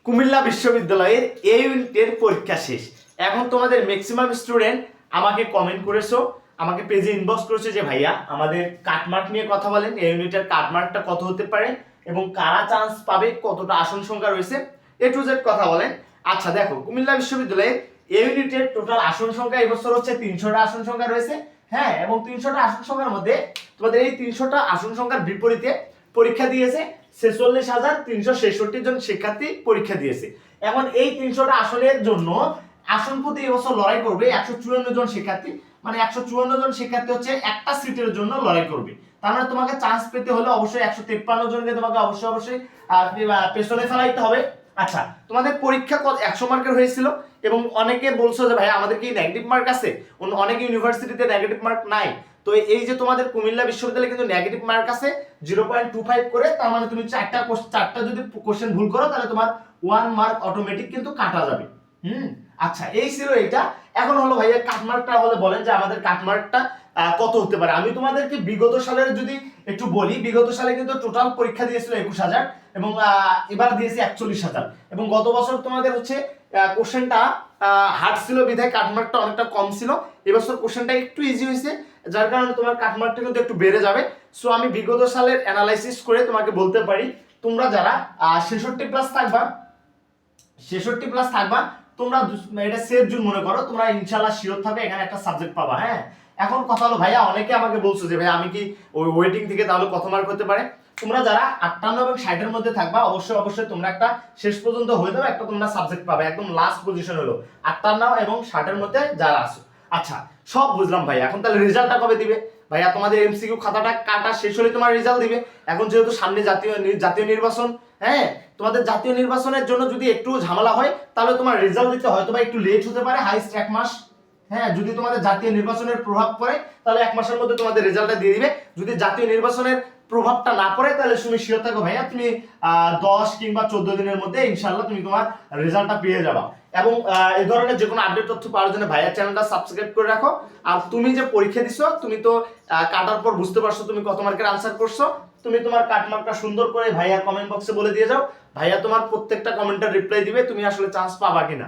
কুমিল্লা বিশ্ববিদ্যালয়ের এই ইউনিটের পরীক্ষা শেষ। এখন তোমাদের ম্যাক্সিমাম স্টুডেন্ট আমাকে কমেন্ট করেছো, আমাকে পেজে ইনবক্স করেছে যে ভাইয়া আমাদের কাটমার্ক নিয়ে কথা বলেন, এই ইউনিটের কাটমার্কটা কত হতে পারে এবং কারা চান্স পাবে, কতটা আসন সংখ্যা রয়েছে, এ টু জেড কথা বলেন। আচ্ছা দেখো, কুমিল্লা বিশ্ববিদ্যালয়ের এই ইউনিটের টোটাল আসন সংখ্যা এবছর হচ্ছে 300টা আসন সংখ্যা রয়েছে। হ্যাঁ, এবং 300টা আসন সংখ্যার মধ্যে তোমাদের এই 300টা আসন সংখ্যার বিপরীতে পরীক্ষা দিয়েছে 46,366 জন শিক্ষার্থী পরীক্ষা দিয়েছে। এখন এই 300টা আসনের জন্য আসন প্রতি এবছর লড়াই করবে 154 জন শিক্ষার্থী, মানে 154 জন শিক্ষার্থী হচ্ছে একটা সিটের জন্য লড়াই করবে। তার মানে তোমাকে চান্স পেতে হলে অবশ্যই 153 জনকে তোমাকে অবশ্যই পেছনে ফেলাইতে হবে। আচ্ছা, তোমাদের পরীক্ষা 100 মার্কের হয়েছিল এবং অনেকে বলছো যে ভাই আমাদের কি নেগেটিভ মার্ক আছে, অনেক ইউনিভার্সিটিতে নেগেটিভ মার্ক নাই। তো এই যে তোমাদের কুমিল্লা বিশ্ববিদ্যালয়ে কিন্তু নেগেটিভ মার্ক আছে 0.25 করে, তার মানে তুমি চারটা যদি কোশ্চেন ভুল করো তাহলে তোমার 1 মার্ক অটোমেটিক কিন্তু কাটা যাবে। আচ্ছা, এই ছিল এটা। এখন হলো ভাইয়া কাটমার্কটা হলে বলেন যে আমাদের কাটমার্কটা কত হতে পারে। আমি তোমাদেরকে বিগত সালের যদি একটু বলি, বিগত সালে কিন্তু টোটাল পরীক্ষা দিয়েছিল 21,000 এবং এবার দিয়েছে 41,000 এবং গত বছর তোমাদের হচ্ছে কোশ্চেনটা হার্ড ছিল বিধায় কাটমার্কটা অনেকটা কম ছিল। এবছর কোশ্চেনটা একটু ইজি হয়েছে, যার কারণে তোমার কাটমার্কটা কিন্তু একটু বেড়ে যাবে। সো আমি বিগত সালের অ্যানালাইসিস করে তোমাকে বলতে পারি, তোমরা যারা 66 প্লাস থাকবা তোমরা এটা সেফ জোন মনে করো, তোমরা ইনশাআল্লাহ শিওর থাকবে এখানে একটা সাবজেক্ট পাবা। হ্যাঁ, এখন কথা হলো ভাইয়া অনেকে আমাকে বলছো যে ভাই আমি কি ওই ওয়েটিং থেকে তাহলে কত মার্ক হতে পারে। তোমরা যারা 58 এবং 60 এর মধ্যে থাকবা অবশ্যই তোমরা একটা শেষ পর্যন্ত হয়ে যাবে, একটা তোমরা সাবজেক্ট পাবে, একদম লাস্ট পজিশন হলো 58 এবং 60 এর মধ্যে যারা আছো। আচ্ছা, সব বুঝলাম ভাই, এখন তাহলে রেজাল্টটা কবে দিবে ভাইয়া? তোমাদের এমসিকিউ খাতাটা কাটা শেষ হলে তোমার রেজাল্ট দিবে। এখন যেহেতু সামনে জাতীয় নির্বাচন, হ্যাঁ, তোমাদের জাতীয় নির্বাচনের জন্য যদি একটু ঝামেলা হয় তাহলে তোমার রেজাল্ট দিতে হয়তো বা একটু লেট হতে পারে, হাইস্ট 1 মাস। হ্যাঁ, যদি তোমাদের জাতীয় নির্বাচনের প্রভাব পড়ে তাহলে 1 মাসের মধ্যে তোমাদের রেজাল্টটা দিয়ে দিবে। যদি জাতীয় নির্বাচনের প্রভাবটা না পড়ে তাহলে তুমি শিওর থাকো ভাইয়া তুমি 10 কিংবা 14 দিনের মধ্যে ইনশাআল্লাহ তুমি তোমার রেজাল্টটা পেয়ে যাবা। এবং এই ধরনের যে কোনো আপডেট তথ্য পাওয়ার জন্য ভাইয়া চ্যানেলটা সাবস্ক্রাইব করে রাখো। আর তুমি যে পরীক্ষা দিছো, তুমি তো কাটার পর বুঝতে পারছো তুমি কত মার্কের আনসার করছো। তুমি তোমার কাটমার্কটা সুন্দর করে ভাইয়া কমেন্ট বক্সে বলে দিয়ে যাও, ভাইয়া তোমার প্রত্যেকটা কমেন্টের রিপ্লাই দিবে তুমি আসলে চান্স পাবা কিনা।